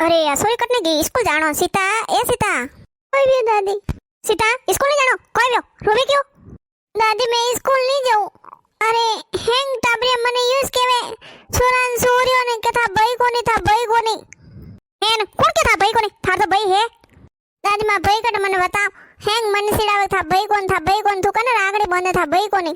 अरे सोई कटने गई स्कूल जानो सीता ए सीता कोई भी दादी सीता स्कूल नहीं जानो कोई भी रोवे क्यों दादी मैं स्कूल नहीं जाऊं अरे हेंग टाबरे मने यूज केवे छोरान सूर्यो ने के था भाई कोनी हेन कौन के था भाई कोनी थार तो भाई है दादी मां भाई कट मने बता हेंग मन सिड़ावे था भाई कौन तू कने रागड़ी बंदे था भाई कोनी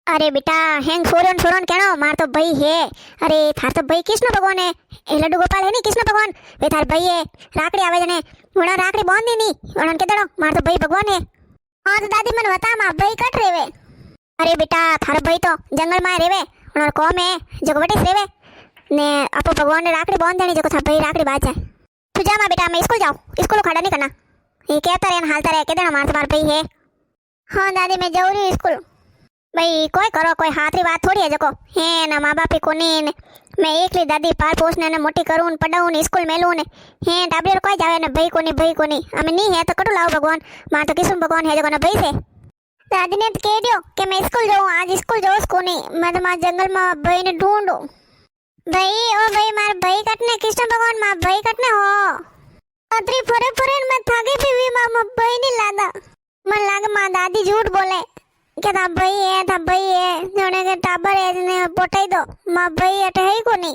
अरे बेटा हेंग छोरोन केणो मार तो भाई है अरे थार तो भाई कृष्ण भगवान है ए लड्डू गोपाल है नी कृष्ण भगवान वे थार भाई है राकड़ी आवे जने वणा राकड़ी बांधी नी वणन के दड़ो मार तो भाई भगवान है हां तो दादी मन बता मां भाई कट रेवे अरे बेटा थार भाई तो जंगल में रेवे वणर कोम है जो बटे रेवे ने आपो भगवान ने राकड़ी बांध देनी जो था भाई राकड़ी बाज जाए तू जा मां बेटा मैं स्कूल जाऊं स्कूल खड़ा नहीं करना ये कहता रहे हालता रहे के देना मार तो मार भाई है हां दादी मैं जाऊं रही स्कूल भाई कोई करो कोई हाथरी बात थोड़ी है जको हे ना माँ बाप को ने मैं एकली दादी पाल पोषने ने मोटी करूं पढ़ाऊं ने स्कूल मेलूं ने हे टाबरियर कोई जावे ने भाई कोनी हमें नहीं है तो कटू लाओ भगवान मां तो किस्म भगवान है जको ने भाई से दादी ने कह दियो कि मैं स्कूल जाऊं आज स्कूल जाऊं कोनी मैं तो मां जंगल में भाई ने ढूंढूं भाई ओ भाई मार भाई कटने कृष्ण भगवान मां भाई कटने हो अतरी फरे मैं थागी भी मां भाई नहीं लादा मन लागे मां दादी झूठ बोले के था भाई है जोने के टाबर है ने पोटाई दो मां भाई अटे है कोनी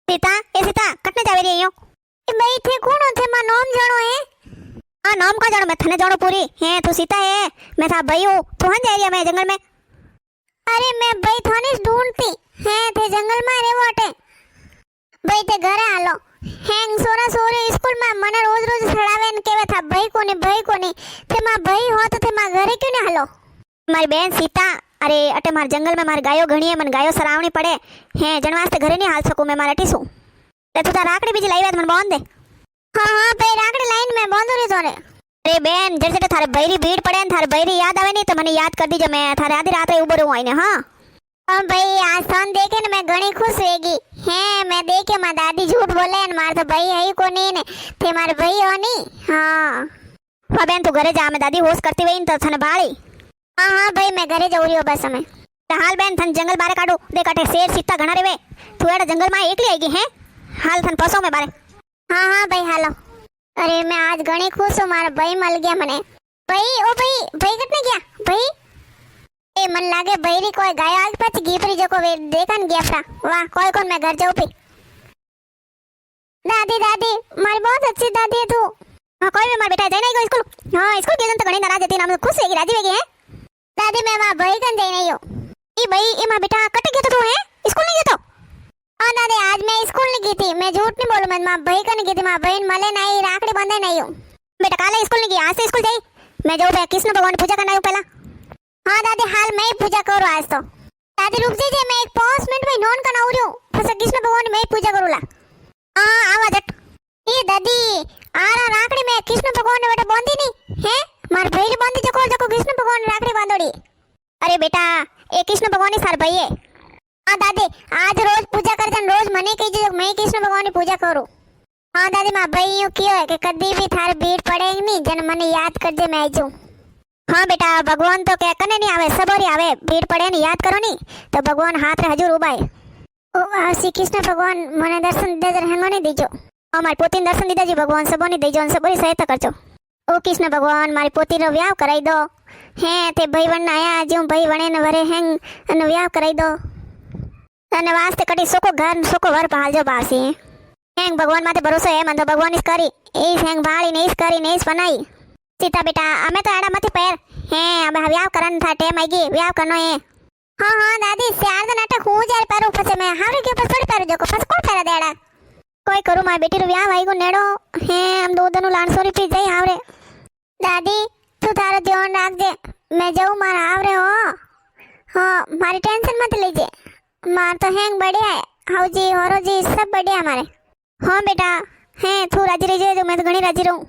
सीता ए सीता कटने जावे रही हो ए भाई थे कोण थे मां नाम जानो है हां नाम का जानो मैं थने जानो पूरी है तू सीता है मैं था भाई हूं तू हन जा रही है मैं जंगल में अरे मैं भाई थाने ढूंढती है थे जंगल में रेवो अटे भाई ते घरे आलो हेंग सोरा सोरे स्कूल में मने रोज सड़ावे ने केवे था भाई कोनी ते मां भाई हो तो थे मां घरे क्यों ने हालो मारी बहन सीता अरे अटे मार जंगल में मार गायो घणी है मन गायो सरावणी पड़े हैं जन वास्ते घरे नहीं हाल सकूं मैं मारे टीसू ते तू ता राकड़ी बीजी लाई मन बांध दे हां पे राकड़ी लाइन में बांधो रे तोरे अरे बहन जड़ जड़ थारे बैरी भीड़ पड़े न थारे बैरी याद आवे नहीं तो मने याद कर दीजे मैं थारे आधी रात उबो रहूं आईने हां भाई आज सन देखे ने मैं घणी खुश होगी हैं मैं देखे मां दादी झूठ बोले न मार तो भाई है कोनी ने ते मारे भाई हो नी हां बहन तू घरे जा मैं दादी होश करती वई न तो थने भाड़ी हाँ भाई मैं घरे जाऊं रही हूं बस में हाल बहन थन जंगल बारे काटू देख अटे शेर सीता घना रेवे तू एड़ा जंगल में एकली आईगी है हाल थन पसो में बारे हाँ भाई हालो अरे मैं आज घणी खुश हूं मारा भाई मिल गया मने भाई ओ भाई कटने गया भाई ए मन लागे भाईरी कोई गाय आज पछ गीपरी जको वे देखन गया था वाह कोई कोन मैं घर जाऊं पे दादी मारी बहुत अच्छी दादी है तू हां कोई भी मार बेटा जाई नहीं गो स्कूल हां स्कूल के जन तो घणी नाराज थी ना खुश है राजी वेगी है दादी मैं मां भाई कन जाई नहीं हो ई भाई ए मां बेटा कट गया तो है स्कूल नहीं गया तो हां दादी आज मैं स्कूल नहीं गई थी मैं झूठ नहीं बोलूं मैं मां भाई कन गई थी मां बहन मले नहीं राखड़ी बांधे नहीं हो बेटा काले स्कूल नहीं गई आज से स्कूल जाई मैं जाऊं बे कृष्ण भगवान पूजा करना है पहला हां दादी हाल मैं पूजा करूं आज तो दादी रुक जाइए मैं एक 5 मिनट में नॉन करना हो रही हूं फिर कृष्ण भगवान मैं पूजा करूंला हां आवा जट ए दादी आरा राखड़ी में कृष्ण भगवान ने बेटा बांधी नहीं है मार भाई बांधी जको कृष्ण भगवान ने राखड़ी बांधोड़ी अरे बेटा ए कृष्ण भगवान सार भाई है हां दादी आज रोज पूजा करजन रोज मने कही मैं कृष्ण भगवान की पूजा करूं हां दादी मां भाई यूं कियो है कि कदी भी थार भीड़ पड़े नहीं जन मने याद कर दे मैं आई जाऊं हां बेटा भगवान तो क्या कने नहीं आवे सबोरी आवे भीड़ पड़े नहीं याद करो नहीं तो भगवान हाथ रे हजूर उबाए ओ श्री कृष्ण भगवान मने दर्शन दे रहंगो नहीं दीजो हमारी पोती ने दर्शन दीदा जी भगवान सबोनी दीजो सबोरी सहायता करजो ओ कृष्ण भगवान मारी पोती रो व्याह कराई दो हैं ते भाई वन आया जो भाई वणे ने वरे हेंग अन व्याह कराई दो अन वास्ते कटी सोको घर सोको वर पहाल जो बासी हेंग भगवान माते भरोसा है मन तो भगवान इस करी इस हेंग भाली ने इस करी ने इस बनाई सीता बेटा हमें तो आड़ा मत पैर हैं अब व्याह करन था टाइम आईगी व्याह करनो है हां दादी स्यार द नाटक हो जाए पैरो फसे मैं हारे के ऊपर थोड़ी पैरो जो को फस कौन पैरा देड़ा कोई करू मारी बेटी रो व्याह आई को नेड़ो है हम दो दनु लाणसोरी पी जाई हावरे दादी तू थारो ध्यान रखजे मैं जाऊं मार आवरे हो हां मारी टेंशन मत लीजिए मार तो हैंग बढ़िया है हाउ जी होरो जी सब बढ़िया हमारे हां बेटा है तू राजी रह जे जो मैं तो घणी राजी रहूं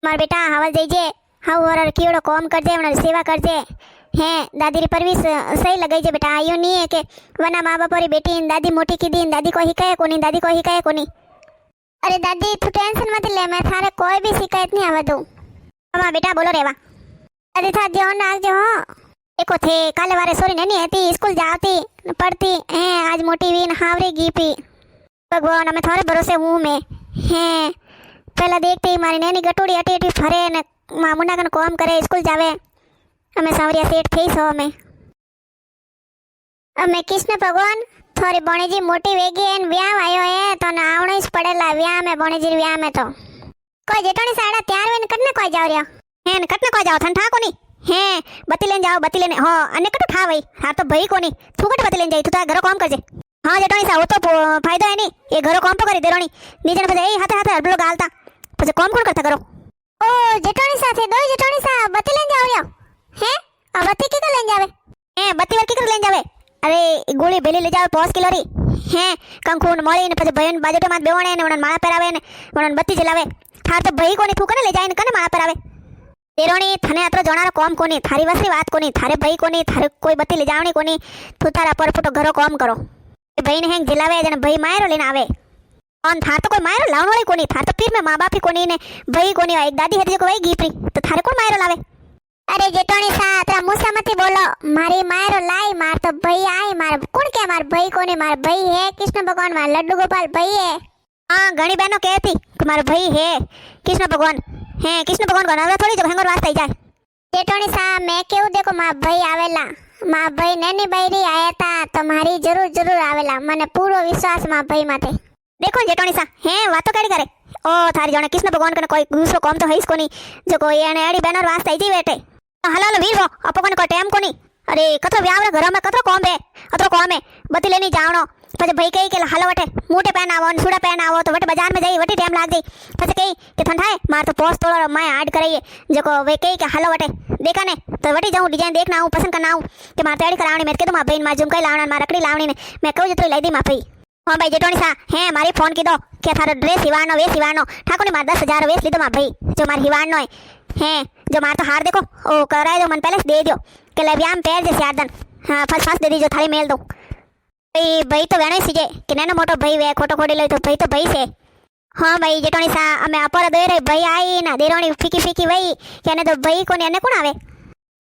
मार बेटा हवल जाइजे हाउ होरो कीड़ो काम कर जे उन सेवा कर जे है दादी री परविश सही लगाई जे बेटा आयो नहीं है के वना मां बाप री बेटी दादी मोटी की दी दादी को हिकाए कोनी अरे दादी तू टेंशन मत ले मैं थारे कोई भी शिकायत नहीं आवा दूं मां बेटा बोलो रेवा अरे था ध्यान रखजो हो एको थे काले वारे सोरी ननी हती स्कूल जाती पढ़ती है आज मोटी वीन हावरी गीपी भगवान हमें थारे भरोसे हूं मैं હે પેલા દેખતી મારી નેની ગટુડી અટી અટી ફરે ને મુંડા કન કોમ કરે સ્કૂલ જાવે અમે સાવરિયા સેટ થઈ છો અમે કૃષ્ણ ભગવાન થોરી બણેજી મોટી વેગી એન વ્યામ આયો હે તો ને આવણે જ પડેલા વ્યામ હે બણેજી વ્યામ હે તો કોઈ જેટણી સાડા ત્યાર વેન કટને કોઈ જાવ રહ્યો હે ને કટને કોઈ જાવ થન ઠા કોની હે બતી લેન જાવ બતી લેને હો અને કટુ ઠા વઈ હા તો ભઈ કોની તું કટ બતી લેન જાય તું તાર ઘરો કામ કરજે હા જેટણી સા તો ફાયદો હે ની એ ઘરો કામ તો કરી દેરોણી નીજે પછી એ હાથે હાથે હરબલો ગાલતા પછી કામ કોણ કરતા કરો ઓ જેટણી સાથે દોય જેટણી સા બતી લેન જાવ રહ્યો હે આ બતી કે લેન જાવે હે બતી વર કે લેન જાવે અરે ગોળી ભેલી લઈ જાવ 5 કિલો રી હે કંકુન મળી ને પછી ભઈન બાજુટો માં બેવણે ને વણન માળા પરાવે ને વણન બત્તી જલાવે થાર તો ભઈ કોની થૂકને લઈ જાય ને કને માળા પરાવે તેરોણી થને આતરો જણારો કોમ કોની થારી વસરી વાત કોની થારે ભઈ કોની થારે કોઈ બત્તી લઈ જાવણી કોની તું તારા પર ફોટો ઘરો કોમ કરો એ ભઈને હેંગ જલાવે જને ભઈ માયરો લઈને આવે ઓન થાર તો કોઈ માયરો લાવણોળી કોની થાર તો પીર મે માં બાપી કોની ને ભઈ કોની એક દાદી હતી કોઈ ગીપરી તો થારે કોણ માયરો લાવે અરે જેટણી સા તરા મુસામતી બોલો મારી માયરો લાઈ માર તો ભઈ આઈ માર કોણ કે માર ભઈ કોને માર ભઈ હે કૃષ્ણ ભગવાન માર લડ્ડુ ગોપાલ ભઈ હે હા ઘણી બહેનો કહેતી કે માર ભઈ હે કૃષ્ણ ભગવાન કોણ હવે થોડી જ ભંગર વાત થઈ જાય જેટણી સા મે કેવું દેખો માર ભઈ આવેલા માર ભઈ નેની બૈરી આયા તા તો મારી જરૂર આવેલા મને પૂરો વિશ્વાસ માર ભઈ માથે દેખો જેટણી સા હે વાતો કરી કરે ઓ થારી જાણે કૃષ્ણ ભગવાન કને કોઈ દૂસરો કામ તો હઈસ કોની જો કોઈ એને એડી બેનર વાસ થઈ જી બેઠે હાલો વીરો આપો કોને કોઈ ટાઈમ કોની અરે કતરો વ્યાવરે ઘરમાં કતરો કોમ બે અતરો કોમે બતી લેની જાવણો પછી ભઈ કઈ કે હાલો વટે મોટે પેન આવો ને સુડા પેન આવો તો વટે બજાર માં જઈ વટી ટાઈમ લાગ જઈ પછી કઈ કે થંઠાય માર તો પોસ્ટ તોડો મેં આડ કરીએ જો કો વે કઈ કે હાલો વટે દેખા ને તો વટી જાઉં ડિઝાઇન દેખના આવું પસંદ કરના આવું કે માર તેડી કરાવણી મેં કીધું માર ભઈન માં ઝુમકાઈ લાવણા માર રકડી લાવણી ને મેં કહું તો લઈ દી માર ભઈ હા ભાઈ જેટણી સા હે મારી ફોન કીધો કે થારો ડ્રેસ હિવાણનો વેસ હિવાણનો ઠાકોની માર 10,000 વેસ લીધો માર ભઈ જો માર હિવાણનો હે જો માર તો હાર દેખો ઓ કરાય દો મને પહેલે દે દો કે લે વ્યામ પહેર જે સ્યાદન હા ફાસ્ટ દે દીજો થાળી મેલ દો ભાઈ તો વેણો સીજે કે નેનો મોટો ભાઈ વે ખોટો ખોડી લઈ તો ભાઈ છે હા ભાઈ જેટણી સા અમે અપર દે રે ભાઈ આઈ ના દેરોણી ફીકી વઈ કે ને તો ભાઈ કોને એને કોણ આવે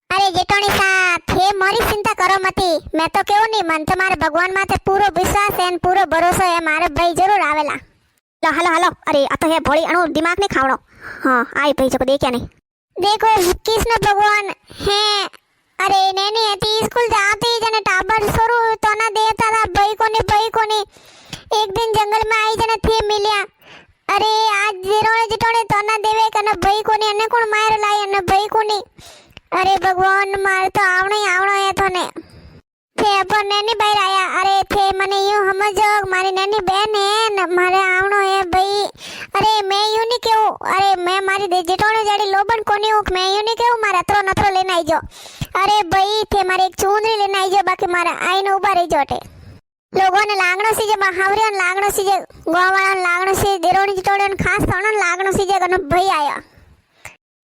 અરે જેટણી સા થે મારી ચિંતા કરો મતી મેં તો કેવું નહીં મન તો મારે ભગવાન માથે પૂરો વિશ્વાસ છે ને પૂરો ભરોસો છે મારે ભાઈ જરૂર આવેલા હાલો અરે આ તો હે ભોળી અણુ દિમાગ ને ખાવડો હા આઈ ભાઈ જો દેખ્યા નહીં देखो कृष्ण भगवान है अरे नैनी हती स्कूल जाती जने टाबर शुरू तो ना देता था भाई को ने एक दिन जंगल में आई जने थे मिलिया अरे आज जीरोने जिटोने तो ना देवे कने भाई को ने अने कोण मार लाई अने भाई को ने अरे भगवान मार तो आवणे है तो ने थे पर नैनी बाहर आया अरे थे मने यूं समझो मारी नैनी बहन है न मारे आवणो है भाई अरे मैं यूं नहीं केहूं अरे मैं मारी जेटोने जड़ी लोबन कोनी हूं मैं यूं नहीं केहूं मारा अतरो नतरो लेने आई जो अरे भाई थे मारे एक चूंदरी लेने आई जो बाकी मारा आईने उभा रही जोटे लोगों ने लागणो सीजे हावरियो ने लागणो सीजे गोवाळा ने लागणो सीजे देरोणी जेटोने खास तोणो लागणो सीजे कने भाई आया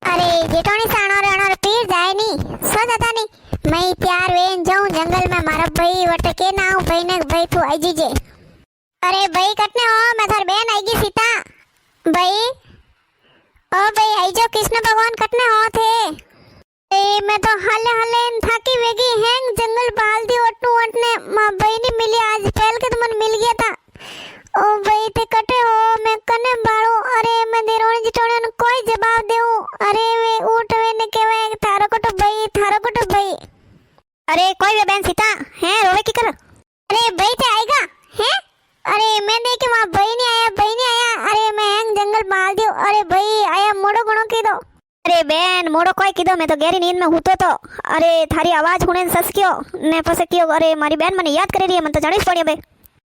अरे जेटोनी साणो रे पीर जाय नी सो जाता नी मैं त्यार वेन जाऊं जंगल में मारा भाई वटे के ना हूं भाई ने भाई तू आई जीजे अरे भाई कटने हो मैं थार बेन आई गई सीता भाई ओ भाई आई जो कृष्ण भगवान कटने हो थे ए मैं तो हले थाकी वेगी हैंग जंगल बाल दी वटू वटने मां भाई ने मिली आज पहल के तो मन मिल गया था ओ भाई ते कटे हो मैं कने बाळो अरे मैं देरोणी जिटोणे ने कोई जवाब देऊं अरे वे ऊट वे ने केवे थारो कटो भाई अरे कोई वे बहन सीता है रोवे की कर अरे भाई ते आएगा है अरे मैं देखे वहां भाई नहीं आया अरे मैं हैंग जंगल बाल दियो अरे भाई आया मोड़ो गणो कीधो अरे बेन मोड़ो कोई कीधो मैं तो गहरी नींद में हूतो तो अरे थारी आवाज हुणे ससक्यो ने पसे कियो अरे मारी बेन मने याद करी रही है मन तो जानिस पड़ियो बे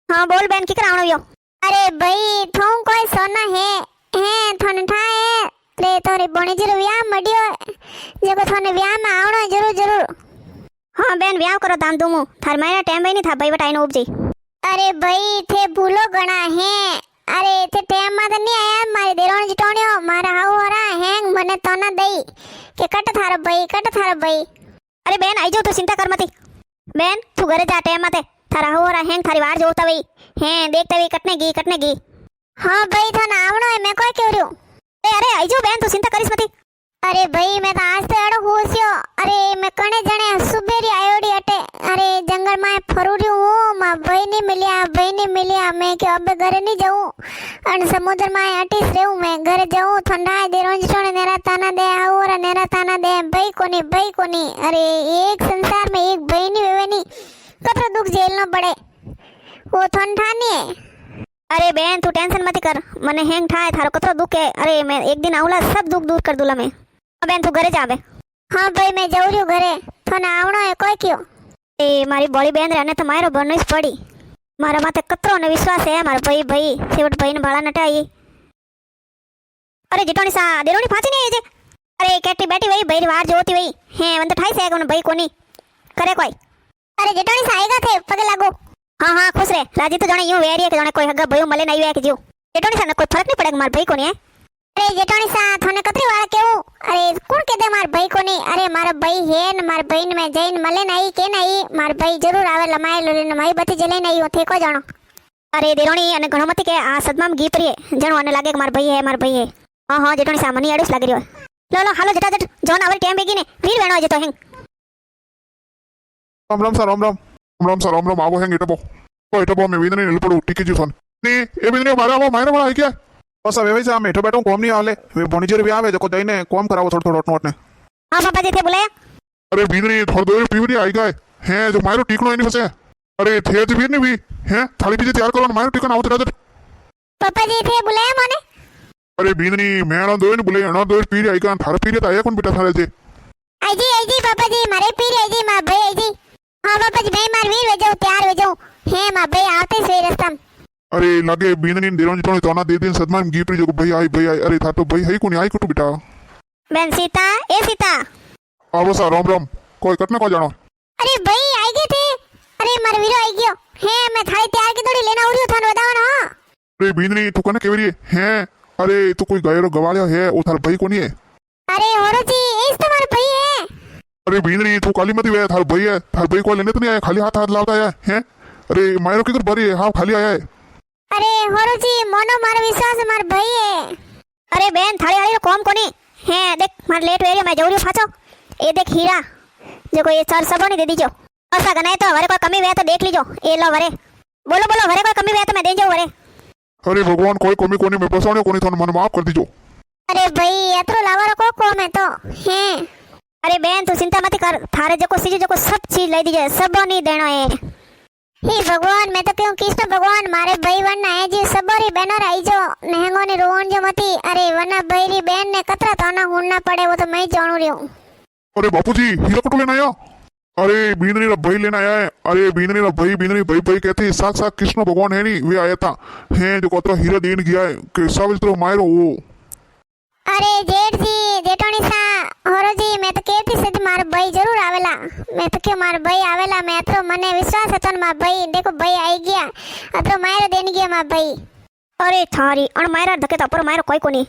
हां बोल बेन की करावणो यो अरे भाई थों कोई सोना है थने ठाए रे तोरी बणीजी रो व्याह मड्यो जेको थने व्याह में आवणो जरूर हाँ बेन व्याह करो दाम दूमू थार मायना टाइम नहीं था भाई बटाई नो उपजी अरे भाई थे भूलो गणा है अरे थे टाइम में तो नहीं आया मारी देरोण जिटोणियो मारा हाउ हरा हैंग मने तो ना दई के कट थारा भाई अरे बेन आई जो तू चिंता कर मती बेन तू घरे जा टाइम माते थारा हाउ हरा हैंग थारी वार जोता वई हैं देखते वई कटने गी हाँ भाई थाना आवणो है मैं कोई केव रयो अरे आई जो बेन तू चिंता करिस मती अरे भाई मैं तो आज तो एड़ो होशियो। अरे मैं कणे जणे सुबेरी आयोडी अटे। अरे जंगल में फरू रही हूँ, मां भाई नहीं मिलिया। मैं क्यों अब घरे नहीं जाऊँ और समुद्र में अटीस रहूँ। मैं घरे जाऊँ ठंडा दे रोज छोड़े नेरा ताना दे और नेरा ताना दे भाई कोनी। अरे एक संसार में एक भाई नहीं वेवे नहीं कतरो दुख झेलना पड़े वो ठंडा नहीं है। अरे बहन तू टेंशन मत कर, मने हैंग थाय थारो कतरो दुख है। अरे मैं एक दिन आऊला सब दुख दूर कर दूला मैं। बहन तू घरे जावे। हाँ भाई मैं जाऊ रही हूँ घरे, थने आवणो है कोई क्यों? ए मारी बड़ी बहन रहने तो मारो बनोस पड़ी। मारा माथे कतरो ने विश्वास है मारा भाई सेवट भाई ने भाड़ा नटाई। अरे जिटोनी सा देरोनी फांसी नहीं है जे। अरे केटी बैठी वही भाई वार जोती वही है वन तो ठाई से कोन भाई कोनी करे कोई। अरे जिटोनी सा आएगा थे पगे लागो। हाँ खुश रे राजी तो जाने यूं वेरी है कि जाने कोई हगा भयो मले नहीं वे कि जीव जेटोनी सा कोई फर्क नहीं पड़ेगा मार भाई कोनी है। अरे जेटोनी सा थने कतरी वाला केऊ? अरे कौन कहते मार भाई कोनी? अरे मारा भाई है न मार भाई ने मैं जैन मले नहीं के नहीं मार भाई जरूर आवे लमाय लोले न माई बती जले नहीं होथे को जानो। अरे देरोनी अने घणो मती के आ सदमाम गीत रे जणो अने लागे कि मार भाई है। हां जेटोनी सा मनी अड़स लागी रह्यो। लो हालो जटाजट जोन आवर टाइम बेगी ने वीर वेणो जे तो हेंग। राम राम आवो हेंग एटबो मैं वीदने निलपड़ो टिकी जी फोन नी ए वीदने मारा वो मायरा वाला है क्या? बस अब वैसे हम एठो बैठो कोम नहीं आले वे भणीजर भी आवे जको दईने कोम करावो थोड़ो नोट ने। हां पापा जी थे बुलाया। अरे वीदने थोड़ दो पीवरी आई गए हैं जो मायरो टिकनो नहीं फसे। अरे थे तो वीदने भी हैं थाली पीछे तैयार करो मायरो टिकन आवत राजर। पापा जी थे बुलाया माने? अरे वीदनी मेणो दो ने बुलाया ना दो पीरी आई का थारा पीरी तो आया कौन बेटा थारे जे आई जी पापा जी मारे पीरी आई जी मां भाई आई जी। हां पापा जी भाई मार वीर वेजो तैयार वेजो है मां भाई आते से रास्ता। अरे लगे बींदनी देरों जितों तो ना दे दिन सदमान गीपरी जो भाई आई अरे था तो भाई है कोनी आई कुटु बेटा। बेन सीता ए सीता आवो सा राम कोई कटने को जानो। अरे भाई आई गए थे। अरे मार वीरो आई गयो है मैं थाली तैयार की थोड़ी लेना उड़ियो थान बतावनो। अरे बींदनी तू कने केवरी है? अरे तू कोई गयरो गवालियो है ओ थार भाई कोनी है? अरे होरो जी इस तुम्हारे भाई है। अरे बींदनी तू काली मती वे थार भाई को लेने तो नहीं आया खाली हाथ लावता आया है। अरे मायरो किधर भरी है? हाँ खाली आया है। अरे होरो जी मोनो मार विश्वास मार भाई है। अरे बहन थाली वाली कॉम कोनी है देख मार लेट वेरियो मैं जौरियो फाचो ए देख हीरा जो कोई सर सबोनी दे दीजो। ऐसा गनाए तो वरे कोई कमी वे तो देख लीजो ए लो वरे बोलो वरे कोई कमी वे तो मैं दे जाऊं वरे। अरे भगवान कोई कमी कोनी मैं बसाने कोनी थाने मन माफ कर दीजो। अरे भाई एतरो लावारो को कॉम है तो है। अरे बहन तू चिंता मत कर थारे जो सीजो जो सब चीज ले दीजे सबो नहीं देनो है। हे भगवान मैं तो क्यों कृष्ण भगवान मारे भाई वन्ना है जी सबरी बैनर आई जो नेहंगो ने रोवन जो मती। अरे वन्ना भाईरी बहन ने कतरा ताना हुनना पड़े वो तो मैं जानू रही हूं। अरे बापूजी हीरा कटो लेना आया? अरे बींदनी रा भाई लेना आया है। अरे बींदनी रा भाई कहते साक्षात कृष्ण भगवान है नी वे आया था हैं जो कतरा हीरा देन गया है कि साविल तो मायरो वो। अरे जेठ जी जेठोनी सा होरो जी मैं तो कहती से मार भाई जरूर आवेला। मैं तो क्यों मार भाई आवेला मैं तो मने विश्वास है तो मार भाई देखो भाई आई गया अतो मायरो देन गया मार भाई। अरे थारी अण मायरा धके तो पर मायरो कोई कोनी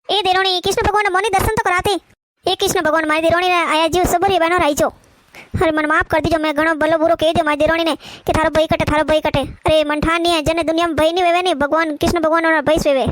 ए देरोनी कृष्ण भगवान मोनी दर्शन तो कराते ए कृष्ण भगवान मारी देरोनी ने आया जीव सबरी बनो रही जो। अरे मन माफ कर दीजो मैं घणो भलो बुरो कह दे मारी देरोनी ने कि थारो भाई कटे। अरे मन ठान नहीं है जने दुनिया में भाई नहीं वेवे नहीं भगवान कृष्ण भगवान और भाई सेवे।